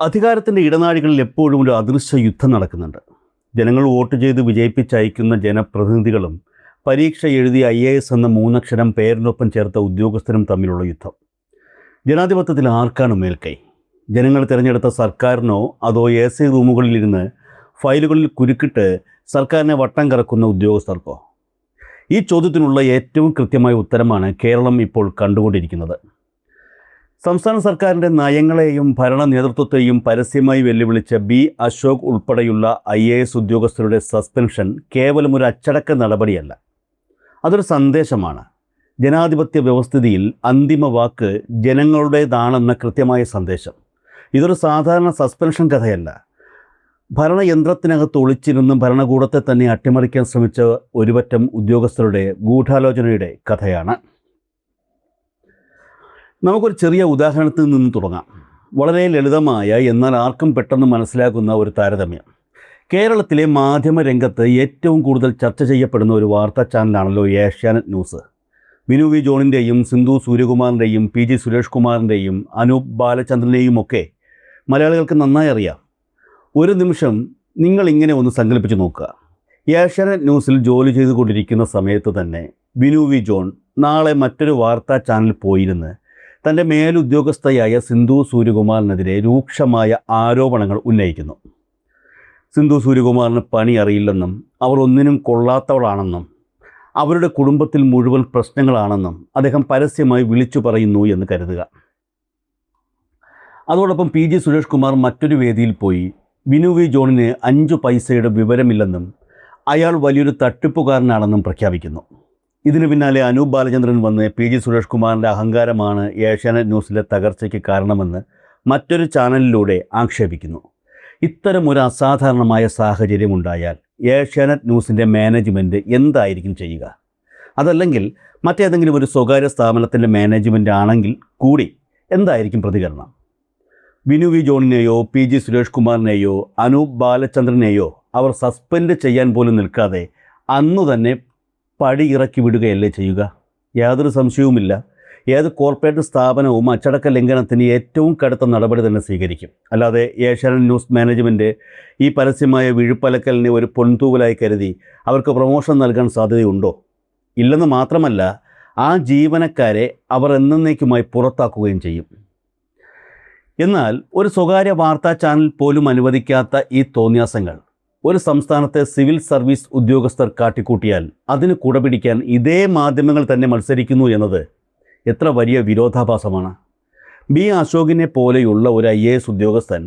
അധികാരത്തിൻ്റെ ഇടനാഴികളിൽ എപ്പോഴും ഒരു അദൃശ്യ യുദ്ധം നടക്കുന്നുണ്ട്. ജനങ്ങൾ വോട്ട് ചെയ്ത് വിജയിപ്പിച്ചയക്കുന്ന ജനപ്രതിനിധികളും പരീക്ഷ എഴുതിയ IAS എന്ന മൂന്നക്ഷരം പേരിനൊപ്പം ചേർത്ത ഉദ്യോഗസ്ഥരും തമ്മിലുള്ള യുദ്ധം. ജനാധിപത്യത്തിൽ ആർക്കാണ് മേൽക്കൈ? ജനങ്ങൾ തിരഞ്ഞെടുത്ത സർക്കാരിനോ അതോ AC റൂമുകളിലിരുന്ന് ഫയലുകളിൽ കുരുക്കിട്ട് സർക്കാരിനെ വട്ടം കറക്കുന്ന ഉദ്യോഗസ്ഥർക്കോ? ഈ ചോദ്യത്തിനുള്ള ഏറ്റവും കൃത്യമായ ഉത്തരമാണ് കേരളം ഇപ്പോൾ കണ്ടുകൊണ്ടിരിക്കുന്നത്. സംസ്ഥാന സർക്കാരിൻ്റെ നയങ്ങളെയും ഭരണ നേതൃത്വത്തെയും പരസ്യമായി വെല്ലുവിളിച്ച അശോക് ഉൾപ്പെടെയുള്ള IAS ഉദ്യോഗസ്ഥരുടെ സസ്പെൻഷൻ കേവലം ഒരു അച്ചടക്ക നടപടിയല്ല, അതൊരു സന്ദേശമാണ്. ജനാധിപത്യ വ്യവസ്ഥിതിയിൽ അന്തിമ വാക്ക് ജനങ്ങളുടേതാണെന്ന കൃത്യമായ സന്ദേശം. ഇതൊരു സാധാരണ സസ്പെൻഷൻ കഥയല്ല. ഭരണയന്ത്രത്തിനകത്ത് ഒളിച്ചിരുന്ന് ഭരണകൂടത്തെ തന്നെ അട്ടിമറിക്കാൻ ശ്രമിച്ച ഒരുപറ്റം ഉദ്യോഗസ്ഥരുടെ ഗൂഢാലോചനയുടെ കഥയാണ്. നമുക്കൊരു ചെറിയ ഉദാഹരണത്തിൽ നിന്ന് തുടങ്ങാം. വളരെ ലളിതമായ എന്നാൽ ആർക്കും പെട്ടെന്ന് മനസ്സിലാക്കുന്ന ഒരു താരതമ്യം. കേരളത്തിലെ മാധ്യമ രംഗത്ത് ഏറ്റവും കൂടുതൽ ചർച്ച ചെയ്യപ്പെടുന്ന ഒരു വാർത്താ ചാനലാണല്ലോ ഏഷ്യാനെറ്റ് ന്യൂസ്. ബിനു വി ജോണിൻ്റെയും സിന്ധു സൂര്യകുമാറിൻ്റെയും PG സുരേഷ് കുമാറിൻ്റെയും അനൂപ് ബാലചന്ദ്രനെയും ഒക്കെ മലയാളികൾക്ക് നന്നായി അറിയാം. ഒരു നിമിഷം നിങ്ങളിങ്ങനെ ഒന്ന് സങ്കല്പിച്ച് നോക്കുക. ഏഷ്യാനെറ്റ് ന്യൂസിൽ ജോലി ചെയ്തുകൊണ്ടിരിക്കുന്ന സമയത്ത് തന്നെ ബിനു വി ജോൺ നാളെ മറ്റൊരു വാർത്താ ചാനൽ പോയിരുന്ന് തൻ്റെ മേലുദ്യോഗസ്ഥയായ സിന്ധു സൂര്യകുമാറിനെതിരെ രൂക്ഷമായ ആരോപണങ്ങൾ ഉന്നയിക്കുന്നു. സിന്ധു സൂര്യകുമാറിന് പണി അറിയില്ലെന്നും അവർ ഒന്നിനും കൊള്ളാത്തവളാണെന്നും അവരുടെ കുടുംബത്തിൽ മുഴുവൻ പ്രശ്നങ്ങളാണെന്നും അദ്ദേഹം പരസ്യമായി വിളിച്ചു പറയുന്നു എന്ന് കരുതുക. അതോടൊപ്പം PG സുരേഷ് കുമാർ മറ്റൊരു വേദിയിൽ പോയി ബിനു വി ജോണിന് 5 പൈസയുടെ വിവരമില്ലെന്നും അയാൾ വലിയൊരു തട്ടിപ്പുകാരനാണെന്നും പ്രഖ്യാപിക്കുന്നു. ഇതിനു പിന്നാലെ അനൂപ് ബാലചന്ദ്രൻ വന്ന് PG സുരേഷ് കുമാറിൻ്റെ അഹങ്കാരമാണ് ഏഷ്യാനെറ്റ് ന്യൂസിലെ തകർച്ചയ്ക്ക് കാരണമെന്ന് മറ്റൊരു ചാനലിലൂടെ ആക്ഷേപിക്കുന്നു. ഇത്തരം ഒരു അസാധാരണമായ സാഹചര്യം ഉണ്ടായാൽ ഏഷ്യാനെറ്റ് ന്യൂസിൻ്റെ മാനേജ്മെൻറ്റ് എന്തായിരിക്കും ചെയ്യുക? അതല്ലെങ്കിൽ മറ്റേതെങ്കിലും ഒരു സ്വകാര്യ സ്ഥാപനത്തിൻ്റെ മാനേജ്മെൻറ്റ് ആണെങ്കിൽ കൂടി എന്തായിരിക്കും പ്രതികരണം? ബിനു വി ജോണിനെയോ PG സുരേഷ് കുമാറിനെയോ അനൂപ് ബാലചന്ദ്രനെയോ അവർ സസ്പെൻഡ് ചെയ്യാൻ പോലും നിൽക്കാതെ അന്നു തന്നെ പടി ഇറക്കി വിടുകയല്ലേ ചെയ്യുക? യാതൊരു സംശയവുമില്ല, ഏത് കോർപ്പറേറ്റ് സ്ഥാപനവും അച്ചടക്ക ലംഘനത്തിന് ഏറ്റവും കടുത്ത നടപടി തന്നെ സ്വീകരിക്കും. അല്ലാതെ ഏഷ്യാനെറ്റ് ന്യൂസ് മാനേജ്മെൻറ്റ് ഈ പരസ്യമായ വിഴുപ്പലക്കലിനെ ഒരു പൊൻതൂവലായി കരുതി അവർക്ക് പ്രൊമോഷൻ നൽകാൻ സാധ്യതയുണ്ടോ? ഇല്ലെന്ന് മാത്രമല്ല, ആ ജീവനക്കാരെ അവർ എന്നേക്കുമായി പുറത്താക്കുകയും ചെയ്യും. എന്നാൽ ഒരു സ്വകാര്യ വാർത്താ ചാനൽ പോലും അനുവദിക്കാത്ത ഈ തോന്നിയാസങ്ങൾ ഒരു സംസ്ഥാനത്തെ സിവിൽ സർവീസ് ഉദ്യോഗസ്ഥർ കാട്ടിക്കൂട്ടിയാൽ അതിന് കുടപിടിക്കാൻ ഇതേ മാധ്യമങ്ങൾ തന്നെ മത്സരിക്കുന്നു എന്നത് എത്ര വലിയ വിരോധാഭാസമാണ്. അശോകിനെ പോലെയുള്ള ഒരു IAS ഉദ്യോഗസ്ഥൻ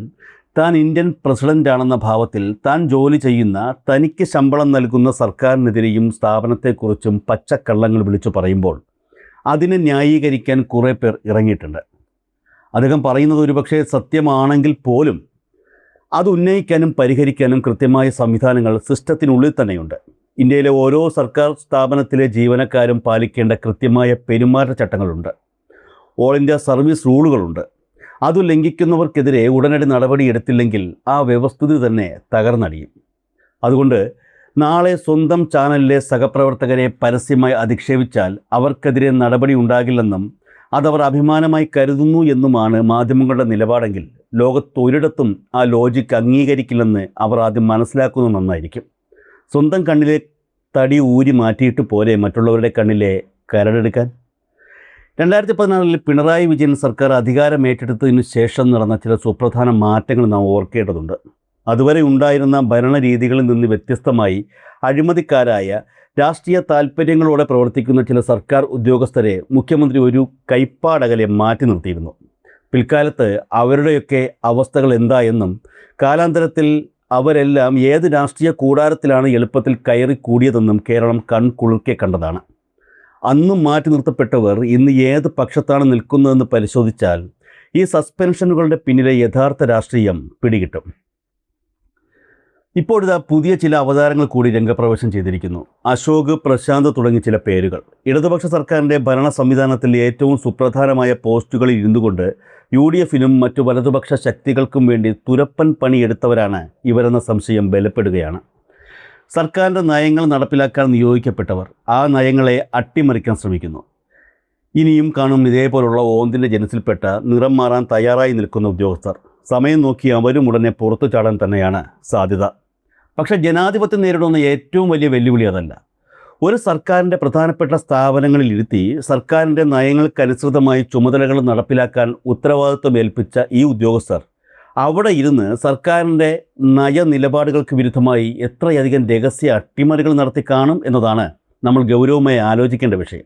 താൻ ഇന്ത്യൻ പ്രസിഡൻ്റാണെന്ന ഭാവത്തിൽ താൻ ജോലി ചെയ്യുന്ന തനിക്ക് ശമ്പളം നൽകുന്ന സർക്കാരിനെതിരെയും സ്ഥാപനത്തെക്കുറിച്ചും പച്ചക്കള്ളങ്ങൾ വിളിച്ചു പറയുമ്പോൾ അതിനെ ന്യായീകരിക്കാൻ കുറേ പേർ ഇറങ്ങിയിട്ടുണ്ട്. അദ്ദേഹം പറയുന്നത് ഒരുപക്ഷെ സത്യമാണെങ്കിൽ പോലും അത് ഉന്നയിക്കാനും പരിഹരിക്കാനും കൃത്യമായ സംവിധാനങ്ങൾ സിസ്റ്റത്തിനുള്ളിൽ തന്നെയുണ്ട്. ഇന്ത്യയിലെ ഓരോ സർക്കാർ സ്ഥാപനത്തിലെ ജീവനക്കാരും പാലിക്കേണ്ട കൃത്യമായ പെരുമാറ്റച്ചട്ടങ്ങളുണ്ട്. ഓൾ ഇന്ത്യ സർവീസ് റൂളുകളുണ്ട്. അത് ലംഘിക്കുന്നവർക്കെതിരെ ഉടനടി നടപടിയെടുത്തില്ലെങ്കിൽ ആ വ്യവസ്ഥിതി തന്നെ തകർന്നടിയും. അതുകൊണ്ട് നാളെ സ്വന്തം ചാനലിലെ സഹപ്രവർത്തകരെ പരസ്യമായി അധിക്ഷേപിച്ചാൽ അവർക്കെതിരെ നടപടി ഉണ്ടാകില്ലെന്നും അതവർ അഭിമാനമായി കരുതുന്നു എന്നുമാണ് മാധ്യമങ്ങളുടെ നിലപാടെങ്കിൽ ലോകത്തൊരിടത്തും ആ ലോജിക്ക് അംഗീകരിക്കില്ലെന്ന് അവർ ആദ്യം മനസ്സിലാക്കുന്നത് നന്നായിരിക്കും. സ്വന്തം കണ്ണിലെ തടി ഊരി മാറ്റിയിട്ട് പോരെ മറ്റുള്ളവരുടെ കണ്ണിലെ കരടെടുക്കാൻ? 2014 പിണറായി വിജയൻ സർക്കാർ അധികാരം ഏറ്റെടുത്തതിനു ശേഷം നടന്ന ചില സുപ്രധാന മാറ്റങ്ങൾ നാം ഓർക്കേണ്ടതുണ്ട്. അതുവരെ ഉണ്ടായിരുന്ന ഭരണരീതികളിൽ നിന്ന് വ്യത്യസ്തമായി അഴിമതിക്കാരായ രാഷ്ട്രീയ താൽപ്പര്യങ്ങളോടെ പ്രവർത്തിക്കുന്ന ചില സർക്കാർ ഉദ്യോഗസ്ഥരെ മുഖ്യമന്ത്രി ഒരു കൈപ്പാടകലെ മാറ്റി നിർത്തിയിരുന്നു. പിൽക്കാലത്ത് അവരുടെയൊക്കെ അവസ്ഥകൾ എന്തായെന്നും കാലാന്തരത്തിൽ അവരെല്ലാം ഏത് രാഷ്ട്രീയ കൂടാരത്തിലാണ് എളുപ്പത്തിൽ കയറി കൂടിയതെന്നും കേരളം കൺകുളിർക്കെ കണ്ടതാണ്. അന്നും മാറ്റി നിർത്തപ്പെട്ടവർ ഇന്ന് ഏത് പക്ഷത്താണ് നിൽക്കുന്നതെന്ന് പരിശോധിച്ചാൽ ഈ സസ്പെൻഷനുകളുടെ പിന്നിലെ യഥാർത്ഥ രാഷ്ട്രീയം പിടികിട്ടും. ഇപ്പോഴിതാ പുതിയ ചില അവതാരങ്ങൾ കൂടി രംഗപ്രവേശം ചെയ്തിരിക്കുന്നു. അശോക്, പ്രശാന്ത് തുടങ്ങിയ ചില പേരുകൾ. ഇടതുപക്ഷ സർക്കാരിൻ്റെ ഭരണ സംവിധാനത്തിൽ ഏറ്റവും സുപ്രധാനമായ പോസ്റ്റുകളിൽ ഇരുന്നുകൊണ്ട് UDFനും മറ്റു വലതുപക്ഷ ശക്തികൾക്കും വേണ്ടി തുരപ്പൻ പണിയെടുത്തവരാണ് ഇവരെന്ന സംശയം ബലപ്പെടുകയാണ്. സർക്കാരിൻ്റെ നയങ്ങൾ നടപ്പിലാക്കാൻ നിയോഗിക്കപ്പെട്ടവർ ആ നയങ്ങളെ അട്ടിമറിക്കാൻ ശ്രമിക്കുന്നു. ഇനിയും കാണും ഇതേപോലുള്ള ഓന്തിൻ്റെ ജനസിൽപ്പെട്ട നിറം മാറാൻ തയ്യാറായി നിൽക്കുന്ന ഉദ്യോഗസ്ഥർ. സമയം നോക്കി അവരും ഉടനെ പുറത്തു ചാടാൻ തന്നെയാണ് സാധ്യത. പക്ഷേ ജനാധിപത്യം നേരിടുന്ന ഏറ്റവും വലിയ വെല്ലുവിളി അതല്ല. ഒരു സർക്കാരിൻ്റെ പ്രധാനപ്പെട്ട സ്ഥാപനങ്ങളിൽ ഇരുത്തി സർക്കാരിൻ്റെ നയങ്ങൾക്കനുസൃതമായി ചുമതലകൾ നടപ്പിലാക്കാൻ ഉത്തരവാദിത്വം ഏൽപ്പിച്ച ഈ ഉദ്യോഗസ്ഥർ അവിടെ ഇരുന്ന് സർക്കാരിൻ്റെ നയനിലപാടുകൾക്ക് വിരുദ്ധമായി എത്രയധികം രഹസ്യ അട്ടിമറികൾ നടത്തി കാണും എന്നതാണ് നമ്മൾ ഗൗരവമായി ആലോചിക്കേണ്ട വിഷയം.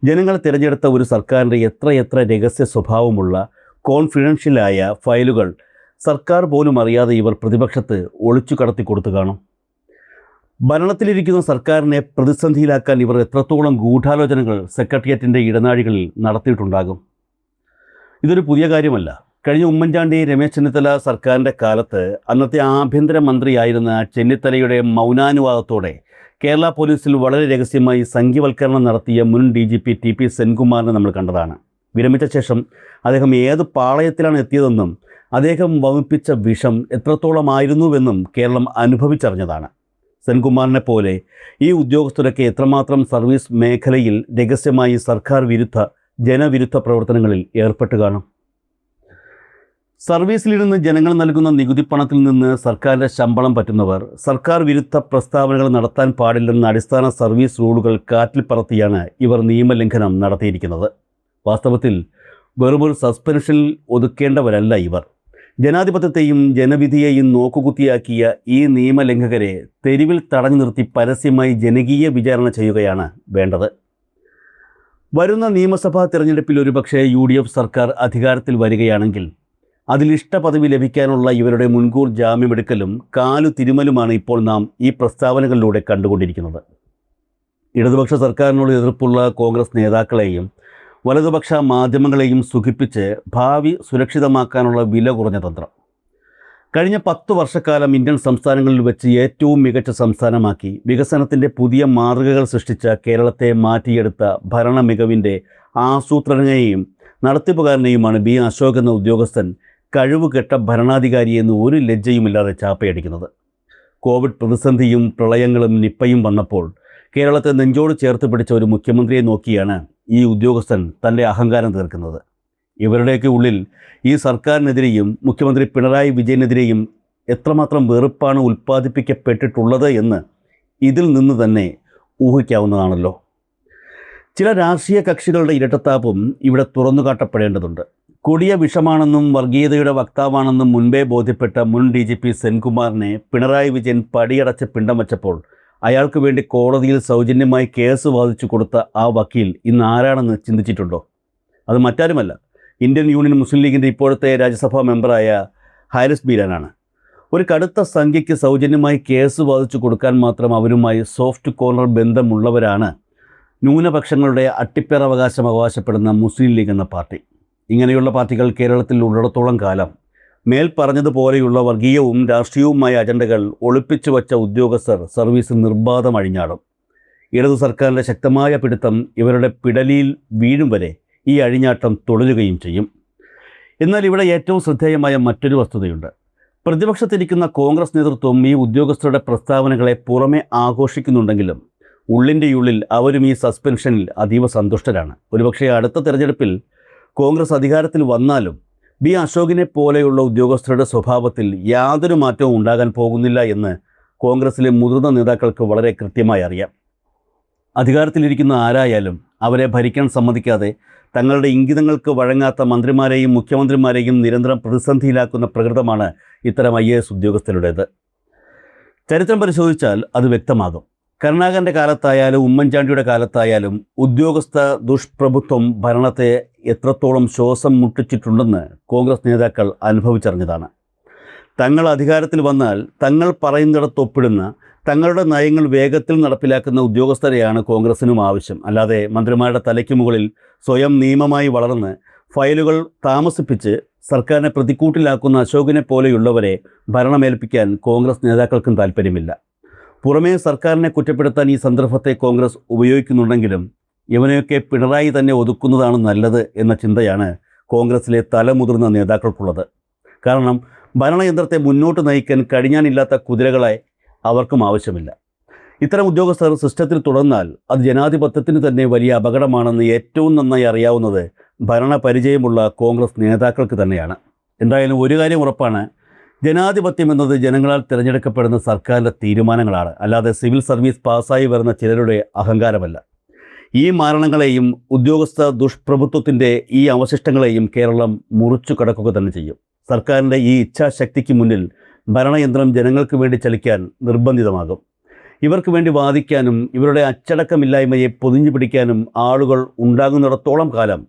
ജനങ്ങൾ തിരഞ്ഞെടുത്ത ഒരു സർക്കാരിൻ്റെ എത്ര രഹസ്യ സ്വഭാവമുള്ള കോൺഫിഡൻഷ്യലായ ഫയലുകൾ സർക്കാർ പോലും അറിയാതെ ഇവർ പ്രതിപക്ഷത്ത് ഒളിച്ചു കടത്തി കൊടുത്തു കാണും. ഭരണത്തിലിരിക്കുന്ന സർക്കാരിനെ പ്രതിസന്ധിയിലാക്കാൻ ഇവർ എത്രത്തോളം ഗൂഢാലോചനകൾ സെക്രട്ടേറിയറ്റിൻ്റെ ഇടനാഴികളിൽ നടത്തിയിട്ടുണ്ടാകും. ഇതൊരു പുതിയ കാര്യമല്ല. കഴിഞ്ഞ ഉമ്മൻചാണ്ടി രമേശ് ചെന്നിത്തല സർക്കാരിൻ്റെ കാലത്ത് അന്നത്തെ ആഭ്യന്തരമന്ത്രിയായിരുന്ന ചെന്നിത്തലയുടെ മൗനാനുവാദത്തോടെ കേരള പോലീസിൽ വളരെ രഹസ്യമായി സംഖ്യവൽക്കരണം നടത്തിയ മുൻ DGP TP സെൻകുമാറിനെ നമ്മൾ കണ്ടതാണ്. വിരമിച്ച ശേഷം അദ്ദേഹം ഏത് പാളയത്തിലാണ് എത്തിയതെന്നും അദ്ദേഹം വമിപ്പിച്ച വിഷം എത്രത്തോളമായിരുന്നുവെന്നും കേരളം അനുഭവിച്ചറിഞ്ഞതാണ്. സെൻകുമാറിനെ പോലെ ഈ ഉദ്യോഗസ്ഥരൊക്കെ എത്രമാത്രം സർവീസ് മേഖലയിൽ രഹസ്യമായി സർക്കാർ വിരുദ്ധ ജനവിരുദ്ധ പ്രവർത്തനങ്ങളിൽ ഏർപ്പെട്ട് കാണും. സർവീസിലിരുന്ന് ജനങ്ങൾ നൽകുന്ന നികുതി പണത്തിൽ നിന്ന് സർക്കാരിൻ്റെ ശമ്പളം പറ്റുന്നവർ സർക്കാർ വിരുദ്ധ പ്രസ്താവനകൾ നടത്താൻ പാടില്ലെന്ന അടിസ്ഥാന സർവീസ് റൂളുകൾ കാറ്റിൽ പറത്തിയാണ് ഇവർ നിയമലംഘനം നടത്തിയിരിക്കുന്നത്. വാസ്തവത്തിൽ വെറുമൊരു സസ്പെൻഷനിൽ ഒതുക്കേണ്ടവരല്ല ഇവർ. ജനാധിപത്യത്തെയും ജനവിധിയെയും നോക്കുകുത്തിയാക്കിയ ഈ നിയമലംഘകരെ തെരുവിൽ തടഞ്ഞു നിർത്തി പരസ്യമായി ജനകീയ വിചാരണ ചെയ്യുകയാണ് വേണ്ടത്. വരുന്ന നിയമസഭാ തിരഞ്ഞെടുപ്പിൽ ഒരുപക്ഷെ UDF സർക്കാർ അധികാരത്തിൽ വരികയാണെങ്കിൽ അതിൽ ഇഷ്ടപദവി ലഭിക്കാനുള്ള ഇവരുടെ മുൻകൂർ ജാമ്യമെടുക്കലും കാലു തിരുമലുമാണ് ഇപ്പോൾ നാം ഈ പ്രസ്താവനകളിലൂടെ കണ്ടുകൊണ്ടിരിക്കുന്നത്. ഇടതുപക്ഷ സർക്കാരിനോട് എതിർപ്പുള്ള കോൺഗ്രസ് നേതാക്കളെയും വലതുപക്ഷ മാധ്യമങ്ങളെയും സുഖിപ്പിച്ച് ഭാവി സുരക്ഷിതമാക്കാനുള്ള വില കുറഞ്ഞ തന്ത്രം. കഴിഞ്ഞ 10 വർഷക്കാലം ഇന്ത്യൻ സംസ്ഥാനങ്ങളിൽ വെച്ച് ഏറ്റവും മികച്ച സംസ്ഥാനമാക്കി വികസനത്തിൻ്റെ പുതിയ മാതൃകകൾ സൃഷ്ടിച്ച കേരളത്തെ മാറ്റിയെടുത്ത ഭരണ മികവിൻ്റെ ആസൂത്രണനെയും നടത്തിപ്പുകാരനെയുമാണ് B അശോക് എന്ന ഉദ്യോഗസ്ഥൻ കഴിവുകെട്ട ഭരണാധികാരിയെന്ന് ഒരു ലജ്ജയുമില്ലാതെ ചാപ്പയടിക്കുന്നത്. കോവിഡ് പ്രതിസന്ധിയും പ്രളയങ്ങളും നിപ്പയും വന്നപ്പോൾ കേരളത്തെ നെഞ്ചോട് ചേർത്ത് പിടിച്ച ഒരു മുഖ്യമന്ത്രിയെ നോക്കിയാണ് ഈ ഉദ്യോഗസ്ഥൻ തൻ്റെ അഹങ്കാരം തീർക്കുന്നത്. ഇവരുടെയൊക്കെ ഉള്ളിൽ ഈ സർക്കാരിനെതിരെയും മുഖ്യമന്ത്രി പിണറായി വിജയനെതിരെയും എത്രമാത്രം വെറുപ്പാണ് ഉൽപ്പാദിപ്പിക്കപ്പെട്ടിട്ടുള്ളത് എന്ന് ഇതിൽ നിന്ന് തന്നെ ഊഹിക്കാവുന്നതാണല്ലോ. ചില രാഷ്ട്രീയ കക്ഷികളുടെ ഇരട്ടത്താപ്പും ഇവിടെ തുറന്നു കാട്ടപ്പെടേണ്ടതുണ്ട്. കൊടിയ വിഷമാണെന്നും വർഗീയതയുടെ വക്താവാണെന്നും മുൻപേ ബോധ്യപ്പെട്ട മുൻ DGP സെൻകുമാറിനെ പിണറായി വിജയൻ പടിയടച്ച് പിണ്ടം വച്ചപ്പോൾ അയാൾക്ക് വേണ്ടി കോടതിയിൽ സൗജന്യമായി കേസ് വാദിച്ചു കൊടുത്ത ആ വക്കീൽ ഇന്ന് ആരാണെന്ന് ചിന്തിച്ചിട്ടുണ്ടോ? അത് മറ്റാരുമല്ല, ഇന്ത്യൻ യൂണിയൻ മുസ്ലിം ലീഗിൻ്റെ ഇപ്പോഴത്തെ രാജ്യസഭാ മെമ്പറായ ഹാരിസ് ബീരാനാണ്. ഒരു കടുത്ത സംഖ്യയ്ക്ക് സൗജന്യമായി കേസ് വാദിച്ചു കൊടുക്കാൻ മാത്രം അവരുമായി സോഫ്റ്റ് കോർണർ ബന്ധമുള്ളവരാണ് ന്യൂനപക്ഷങ്ങളുടെ അട്ടിപ്പേറവകാശം അവകാശപ്പെടുന്ന മുസ്ലിം ലീഗ് എന്ന പാർട്ടി. ഇങ്ങനെയുള്ള പാർട്ടികൾ കേരളത്തിൽ ഉള്ളിടത്തോളം കാലം മേൽ പറഞ്ഞതുപോലെയുള്ള വർഗീയവും രാഷ്ട്രീയവുമായ അജണ്ടകൾ ഒളിപ്പിച്ചു വച്ച ഉദ്യോഗസ്ഥർ സർവീസിൽ നിർബാധം അഴിഞ്ഞാടും. ഇടതു സർക്കാരിൻ്റെ ശക്തമായ പിടുത്തം ഇവരുടെ പിടലിയിൽ വീഴും വരെ ഈ അഴിഞ്ഞാട്ടം തുടരുകയും ചെയ്യും. എന്നാൽ ഇവിടെ ഏറ്റവും ശ്രദ്ധേയമായ മറ്റൊരു വസ്തുതയുണ്ട്. പ്രതിപക്ഷത്തിരിക്കുന്ന കോൺഗ്രസ് നേതൃത്വം ഈ ഉദ്യോഗസ്ഥരുടെ പ്രസ്താവനകളെ പുറമെ ആഘോഷിക്കുന്നുണ്ടെങ്കിലും ഉള്ളിൻ്റെ ഉള്ളിൽ അവരും ഈ സസ്പെൻഷനിൽ അതീവ സന്തുഷ്ടരാണ്. ഒരുപക്ഷെ അടുത്ത തെരഞ്ഞെടുപ്പിൽ കോൺഗ്രസ് അധികാരത്തിൽ വന്നാലും B അശോകിനെ പോലെയുള്ള ഉദ്യോഗസ്ഥരുടെ സ്വഭാവത്തിൽ യാതൊരു മാറ്റവും ഉണ്ടാകാൻ പോകുന്നില്ല എന്ന് കോൺഗ്രസിലെ മുതിർന്ന നേതാക്കൾക്ക് വളരെ കൃത്യമായി അറിയാം. അധികാരത്തിലിരിക്കുന്ന ആരായാലും അവരെ ഭരിക്കാൻ സമ്മതിക്കാതെ തങ്ങളുടെ ഇംഗിതങ്ങൾക്ക് വഴങ്ങാത്ത മന്ത്രിമാരെയും മുഖ്യമന്ത്രിമാരെയും നിരന്തരം പ്രതിസന്ധിയിലാക്കുന്ന പ്രകൃതമാണ് ഇത്തരം IAS ഉദ്യോഗസ്ഥരുടേത്. ചരിത്രം പരിശോധിച്ചാൽ അത് വ്യക്തമാകും. കരുണാകരൻ്റെ കാലത്തായാലും ഉമ്മൻചാണ്ടിയുടെ കാലത്തായാലും ഉദ്യോഗസ്ഥ ദുഷ്പ്രഭുത്വം ഭരണത്തെ എത്രത്തോളം ശ്വാസം മുട്ടിച്ചിട്ടുണ്ടെന്ന് കോൺഗ്രസ് നേതാക്കൾ അനുഭവിച്ചറിഞ്ഞതാണ്. തങ്ങൾ അധികാരത്തിൽ വന്നാൽ തങ്ങൾ പറയുന്നിടത്ത് ഒപ്പിടുന്ന, തങ്ങളുടെ നയങ്ങൾ വേഗത്തിൽ നടപ്പിലാക്കുന്ന ഉദ്യോഗസ്ഥരെയാണ് കോൺഗ്രസിനും ആവശ്യം. അല്ലാതെ മന്ത്രിമാരുടെ തലയ്ക്ക് മുകളിൽ സ്വയം നിയമമായി വളർന്ന് ഫയലുകൾ താമസിപ്പിച്ച് സർക്കാരിനെ പ്രതിക്കൂട്ടിലാക്കുന്ന അശോകിനെ പോലെയുള്ളവരെ ഭരണമേൽപ്പിക്കാൻ കോൺഗ്രസ് നേതാക്കൾക്കും താല്പര്യമില്ല. പുറമേ സർക്കാരിനെ കുറ്റപ്പെടുത്താൻ ഈ സന്ദർഭത്തെ കോൺഗ്രസ് ഉപയോഗിക്കുന്നുണ്ടെങ്കിലും ഇവനെയൊക്കെ പിണറായി തന്നെ ഒതുക്കുന്നതാണ് നല്ലത് എന്ന ചിന്തയാണ് കോൺഗ്രസിലെ തലമുതിർന്ന നേതാക്കൾക്കുള്ളത്. കാരണം ഭരണയന്ത്രത്തെ മുന്നോട്ട് നയിക്കാൻ കഴിഞ്ഞാനില്ലാത്ത കുതിരകളെ അവർക്കും ആവശ്യമില്ല. ഇത്തരം ഉദ്യോഗസ്ഥർ സിസ്റ്റത്തിൽ തുടർന്നാൽ അത് ജനാധിപത്യത്തിന് തന്നെ വലിയ അപകടമാണെന്ന് ഏറ്റവും നന്നായി അറിയാവുന്നത് ഭരണപരിചയമുള്ള കോൺഗ്രസ് നേതാക്കൾക്ക് തന്നെയാണ്. എന്തായാലും ഒരു കാര്യം ഉറപ്പാണ്, ജനാധിപത്യം എന്നത് ജനങ്ങളാൽ തിരഞ്ഞെടുക്കപ്പെടുന്ന സർക്കാരിൻ്റെ തീരുമാനങ്ങളാണ്, അല്ലാതെ സിവിൽ സർവീസ് പാസ്സായി വരുന്ന ചിലരുടെ അഹങ്കാരമല്ല. ഈ മാരണങ്ങളെയും ഉദ്യോഗസ്ഥ ദുഷ്പ്രഭുത്വത്തിൻ്റെ ഈ അവശിഷ്ടങ്ങളെയും കേരളം മുറിച്ചു കടക്കുക തന്നെ ചെയ്യും. സർക്കാരിൻ്റെ ഈ ഇച്ഛാശക്തിക്ക് മുന്നിൽ ഭരണയന്ത്രം ജനങ്ങൾക്ക് വേണ്ടി ചലിക്കാൻ നിർബന്ധിതമാകും. ഇവർക്ക് വേണ്ടി വാദിക്കാനും ഇവരുടെ അച്ചടക്കമില്ലായ്മയെ പൊതിഞ്ഞു പിടിക്കാനും ആളുകൾ ഉണ്ടാകുന്നിടത്തോളം കാലം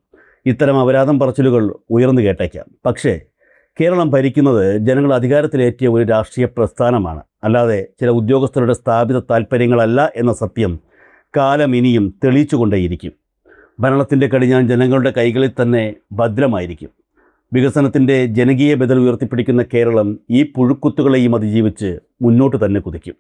ഇത്തരം അപരാധം പറച്ചിലുകൾ ഉയർന്നു കേട്ടേക്കാം. പക്ഷേ കേരളം ഭരിക്കുന്നത് ജനങ്ങൾ അധികാരത്തിലേറ്റിയ ഒരു രാഷ്ട്രീയ പ്രസ്ഥാനമാണ്, അല്ലാതെ ചില ഉദ്യോഗസ്ഥരുടെ സ്ഥാപിത താൽപ്പര്യങ്ങളല്ല എന്ന സത്യം കാലം ഇനിയും തെളിയിച്ചുകൊണ്ടേയിരിക്കും. ഭരണത്തിൻ്റെ കടിഞ്ഞാൻ ജനങ്ങളുടെ കൈകളിൽ തന്നെ ഭദ്രമായിരിക്കും. വികസനത്തിൻ്റെ ജനകീയ ബദൽ ഉയർത്തിപ്പിടിക്കുന്ന കേരളം ഈ പുഴുക്കുത്തുകളെയും അതിജീവിച്ച് മുന്നോട്ട് തന്നെ കുതിക്കും.